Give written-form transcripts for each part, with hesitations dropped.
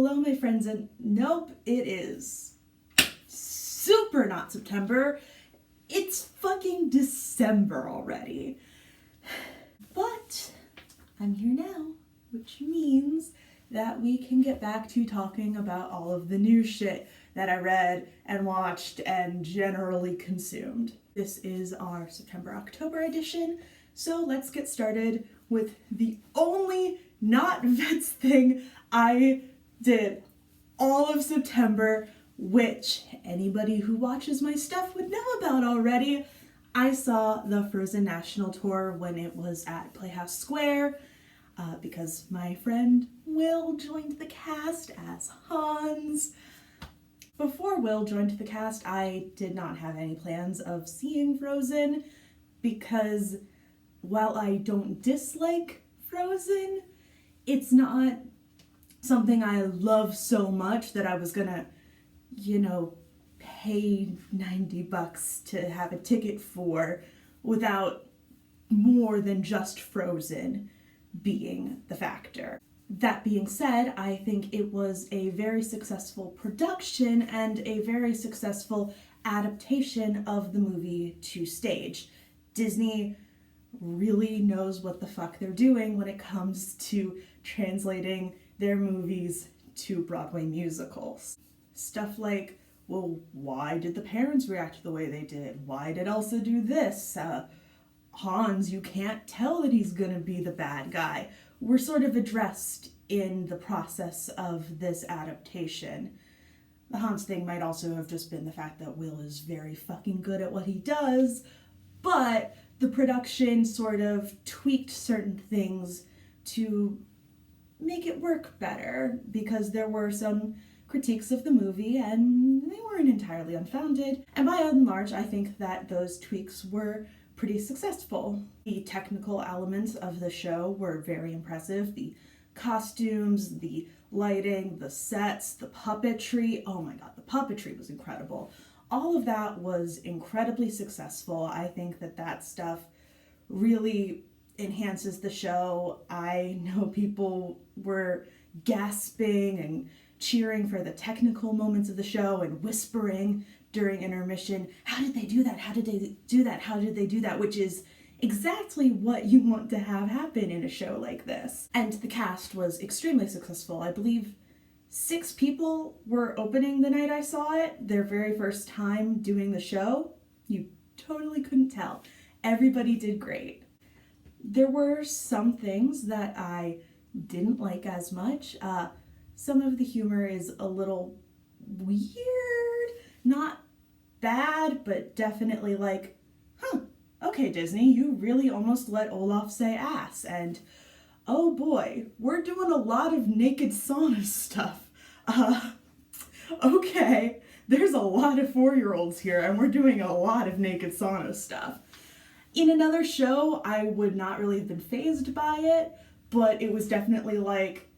Hello, my friends, and nope, it is super not September. It's fucking December already. But I'm here now, which means that we can get back to talking about all of the new shit that I read and watched and generally consumed. This is our September-October edition, so let's get started with the only not Vets thing I did all of September, which anybody who watches my stuff would know about already. I saw the Frozen National Tour when it was at Playhouse Square, because my friend Will joined the cast as Hans. Before Will joined the cast, I did not have any plans of seeing Frozen, because while I don't dislike Frozen, it's not something I love so much that I was gonna, pay $90 to have a ticket for without more than just Frozen being the factor. That being said, I think it was a very successful production and a very successful adaptation of the movie to stage. Disney really knows what the fuck they're doing when it comes to translating their movies to Broadway musicals. Stuff like, well, why did the parents react the way they did? Why did Elsa do this? Hans, you can't tell that he's gonna be the bad guy. Were sort of addressed in the process of this adaptation. The Hans thing might also have just been the fact that Will is very fucking good at what he does, but the production sort of tweaked certain things to make it work better, because there were some critiques of the movie and they weren't entirely unfounded. And by and large, I think that those tweaks were pretty successful. The technical elements of the show were very impressive. The costumes, the lighting, the sets, the puppetry. Oh my god, the puppetry was incredible. All of that was incredibly successful. I think that stuff really enhances the show. I know people were gasping and cheering for the technical moments of the show and whispering during intermission, how did they do that? How did they do that? How did they do that? Which is exactly what you want to have happen in a show like this. And the cast was extremely successful. I believe 6 people were opening the night I saw it, their very first time doing the show. You totally couldn't tell. Everybody did great. There were some things that I didn't like as much. Some of the humor is a little weird, not bad, but definitely like, okay, Disney, you really almost let Olaf say ass, and oh boy, we're doing a lot of naked sauna stuff. Okay, there's a lot of 4-year-olds here, and we're doing a lot of naked sauna stuff. In another show, I would not really have been fazed by it, but it was definitely like,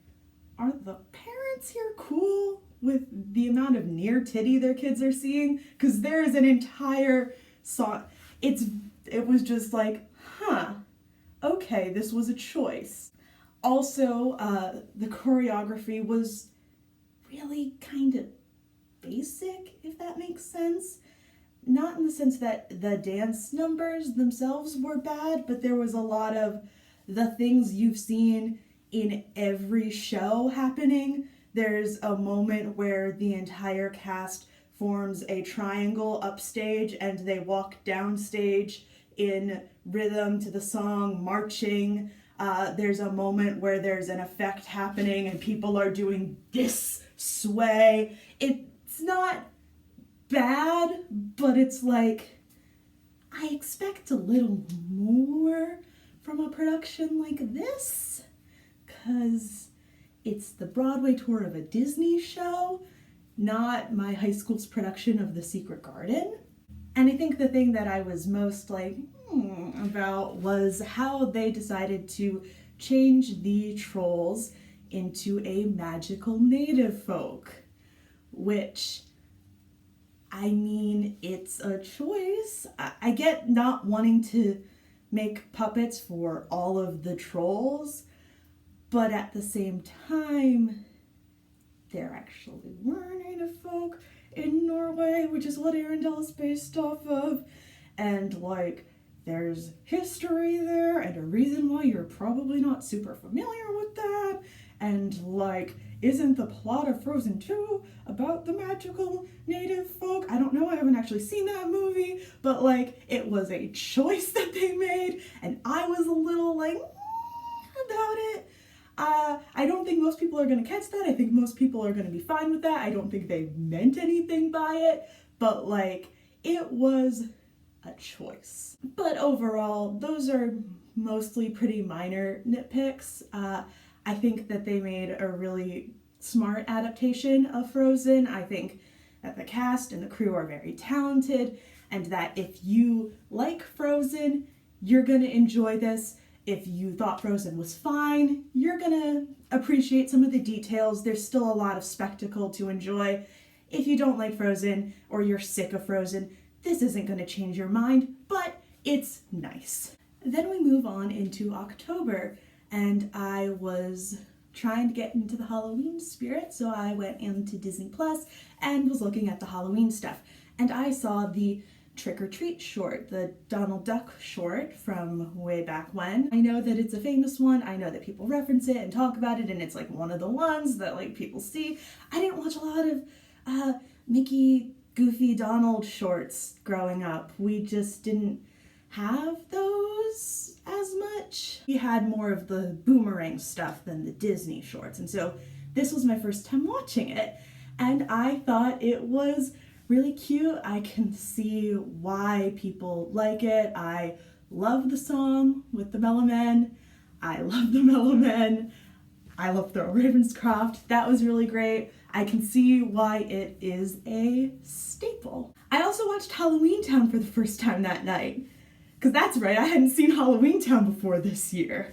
are the parents here cool with the amount of near titty their kids are seeing? Because there is an entire song. It was just like, okay, this was a choice. Also, the choreography was really kind of basic, if that makes sense. Not in the sense that the dance numbers themselves were bad, but there was a lot of the things you've seen in every show happening. There's a moment where the entire cast forms a triangle upstage and they walk downstage in rhythm to the song, marching. There's a moment where there's an effect happening and people are doing this sway. It's not bad, but it's like, I expect a little more from a production like this, because it's the Broadway tour of a Disney show, not my high school's production of The Secret Garden. And I think the thing that I was most like, about was how they decided to change the trolls into a magical native folk, which, I mean, it's a choice. I get not wanting to make puppets for all of the trolls, but at the same time, there actually were native folk in Norway, which is what Arendelle is based off of, and like there's history there and a reason why you're probably not super familiar with that, and like isn't the plot of Frozen 2 about the magical native folk? I don't know, I haven't actually seen that movie, but like it was a choice that they made and I was a little like about it. I don't think most people are going to catch that. I think most people are going to be fine with that. I don't think they meant anything by it, but like it was a choice. But overall, those are mostly pretty minor nitpicks. I think that they made a really smart adaptation of Frozen. I think that the cast and the crew are very talented, and that if you like Frozen, you're gonna enjoy this. If you thought Frozen was fine, you're gonna appreciate some of the details. There's still a lot of spectacle to enjoy. If you don't like Frozen or you're sick of Frozen, this isn't gonna change your mind, but it's nice. Then we move on into October, and I was trying to get into the Halloween spirit, so I went into Disney Plus and was looking at the Halloween stuff. And I saw the Trick or Treat short, the Donald Duck short from way back when. I know that it's a famous one. I know that people reference it and talk about it, and it's like one of the ones that like people see. I didn't watch a lot of Mickey, Goofy, Donald shorts growing up. We just didn't have those as much. We had more of the Boomerang stuff than the Disney shorts, and so this was my first time watching it, and I thought it was really cute. I can see why people like it. I love the song with the Mellow Men. I love the Mellow Men. I love Thurl Ravenscroft. That was really great. I can see why it is a staple. I also watched Halloween Town for the first time that night. Because that's right, I hadn't seen Halloween Town before this year.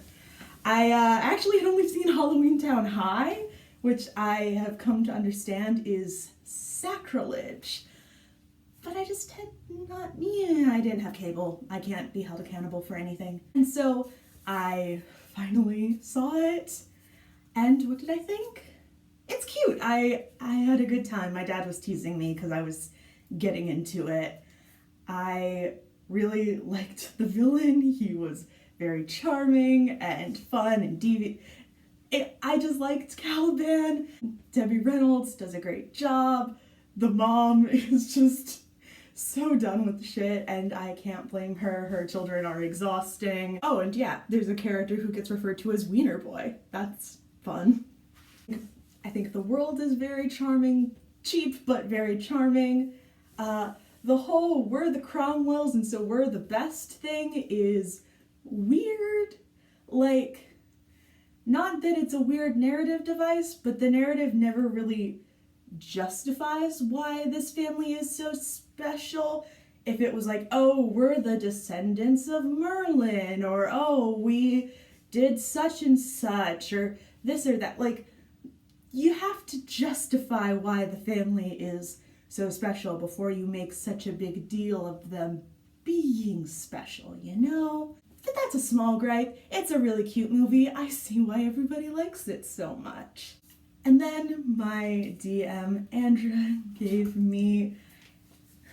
I actually had only seen Halloween Town High, which I have come to understand is sacrilege. But I just had I didn't have cable. I can't be held accountable for anything. And so I finally saw it, and what did I think? It's cute. I had a good time. My dad was teasing me because I was getting into it. I really liked the villain. He was very charming and fun and deviant. I just liked Caliban. Debbie Reynolds does a great job. The mom is just so done with the shit, and I can't blame her. Her children are exhausting. Oh, and yeah, there's a character who gets referred to as Wiener Boy. That's fun. I think the world is very charming. Cheap, but very charming. The whole we're the Cromwells and so we're the best thing is weird. Like, not that it's a weird narrative device, but the narrative never really justifies why this family is so special. If it was like, oh, we're the descendants of Merlin, or oh, we did such and such, or this or that, like, you have to justify why the family is so special before you make such a big deal of them being special, you know? But that's a small gripe. It's a really cute movie. I see why everybody likes it so much. And then my DM, Andrea, gave me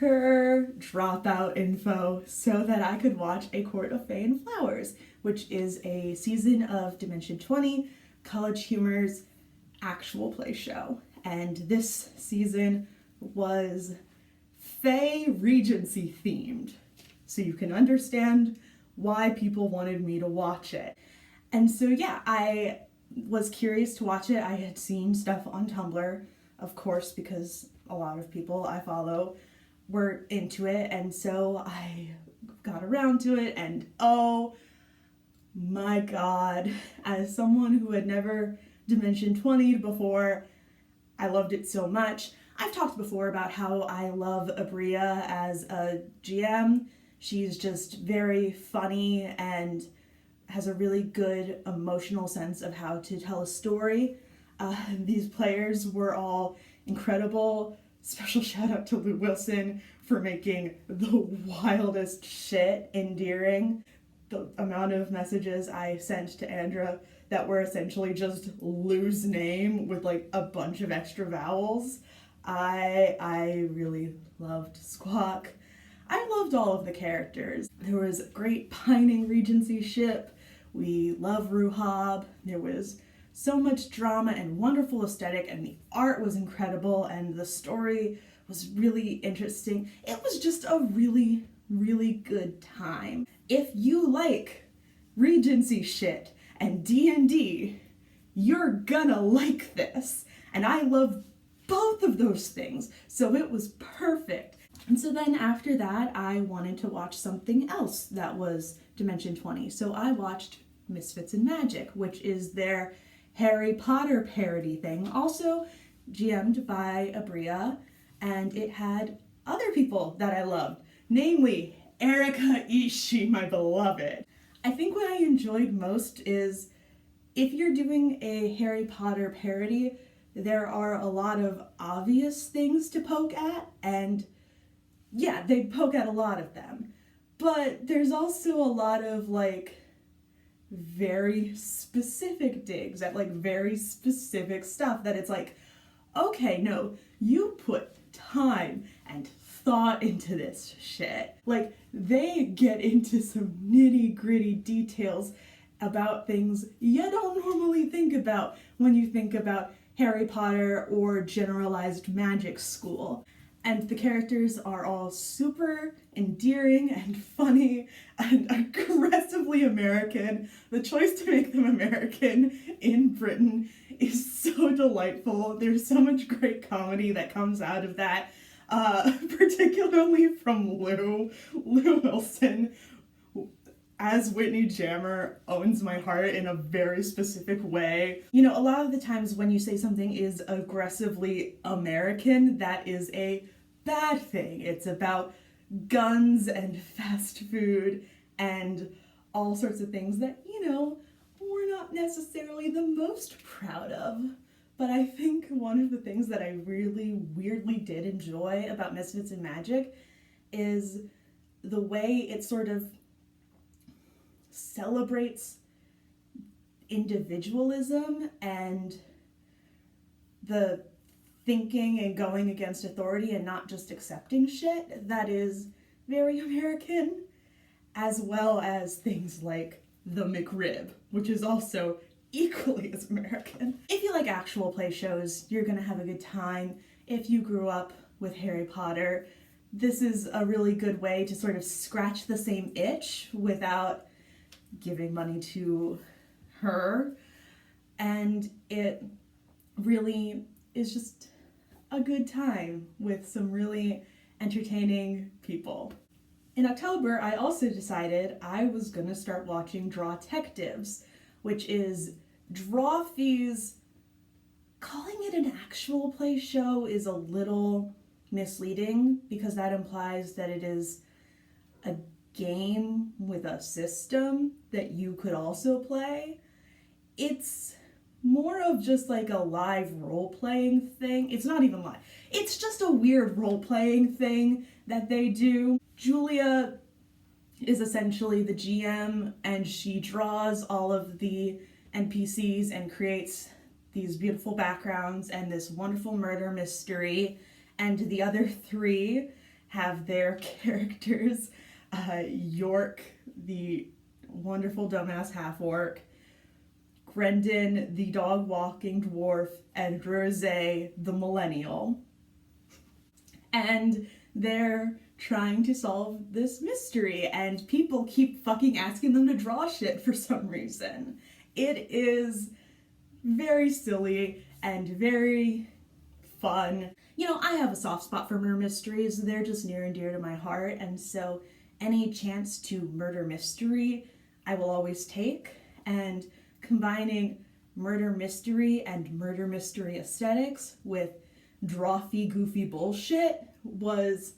her dropout info so that I could watch A Court of Fae and Flowers, which is a season of Dimension 20, College Humor's actual play show. And this season was Fae Regency themed, so you can understand why people wanted me to watch it. And so yeah, I was curious to watch it. I had seen stuff on Tumblr, of course, because a lot of people I follow were into it, and so I got around to it, and oh my god, as someone who had never Dimension 20'd before, I loved it so much. I've talked before about how I love Abria as a GM. She's just very funny and has a really good emotional sense of how to tell a story. These players were all incredible. Special shout out to Lou Wilson for making the wildest shit endearing. The amount of messages I sent to Andrea that were essentially just Lou's name with like a bunch of extra vowels. I really loved Squawk. I loved all of the characters. There was a great pining Regency ship. We love Ruhab. There was so much drama and wonderful aesthetic, and the art was incredible, and the story was really interesting. It was just a really, really good time. If you like Regency shit and D&D, you're gonna like this. And I love both of those things, so it was perfect. And so then after that, I wanted to watch something else that was Dimension 20. So I watched Misfits in Magic, which is their Harry Potter parody thing, also GM'd by Abria, and it had other people that I loved, namely Erika Ishii, my beloved. I think what I enjoyed most is if you're doing a Harry Potter parody, there are a lot of obvious things to poke at, and yeah, they poke at a lot of them. But there's also a lot of like very specific digs at like very specific stuff that it's like, okay, no, you put time and thought into this shit. Like, they get into some nitty-gritty details about things you don't normally think about when you think about Harry Potter or generalized magic school. And the characters are all super endearing and funny and aggressively American. The choice to make them American in Britain is so delightful. There's so much great comedy that comes out of that, particularly from Lou Wilson, as Whitney Jammer owns my heart in a very specific way. You know, a lot of the times when you say something is aggressively American, that is a bad thing. It's about guns and fast food and all sorts of things that, you know, we're not necessarily the most proud of. But I think one of the things that I really weirdly did enjoy about Misfits in Magic is the way it sort of celebrates individualism and the thinking and going against authority and not just accepting shit that is very American, as well as things like the McRib, which is also equally as American. If you like actual play shows, you're gonna have a good time. If you grew up with Harry Potter, this is a really good way to sort of scratch the same itch without giving money to her. And it really is just a good time with some really entertaining people. In October, I also decided I was gonna start watching Drawtectives, which is Drawfee's. Calling it an actual play show is a little misleading because that implies that it is a game with a system that you could also play. It's more of just like a live role-playing thing. It's not even live. It's just a weird role-playing thing that they do. Julia is essentially the GM, and she draws all of the NPCs and creates these beautiful backgrounds and this wonderful murder mystery. And the other three have their characters. York, the wonderful dumbass half-orc, Grendon, the dog-walking dwarf, and Rose, the millennial. And they're trying to solve this mystery, and people keep fucking asking them to draw shit for some reason. It is very silly and very fun. You know, I have a soft spot for murder mysteries. They're just near and dear to my heart, and so any chance to murder mystery I will always take, and combining murder mystery and murder mystery aesthetics with drawfee goofy bullshit was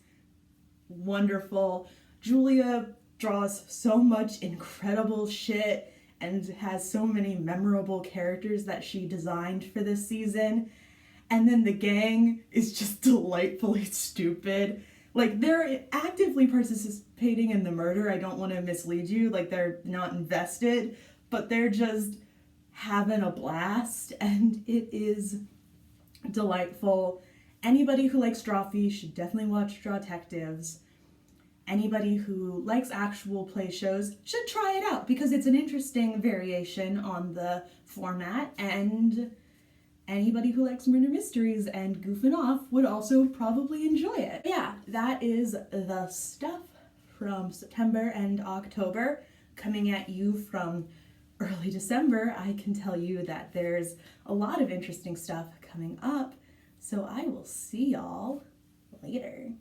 wonderful. Julia draws so much incredible shit and has so many memorable characters that she designed for this season. And then the gang is just delightfully stupid. Like, they're actively participating in the murder. I don't want to mislead you. Like, they're not invested, but they're just having a blast, and it is delightful. Anybody who likes Drawfee should definitely watch Drawtectives. Anybody who likes actual play shows should try it out because it's an interesting variation on the format, and anybody who likes murder mysteries and goofing off would also probably enjoy it. Yeah, that is the stuff from September and October. Coming at you from early December, I can tell you that there's a lot of interesting stuff coming up. So I will see y'all later.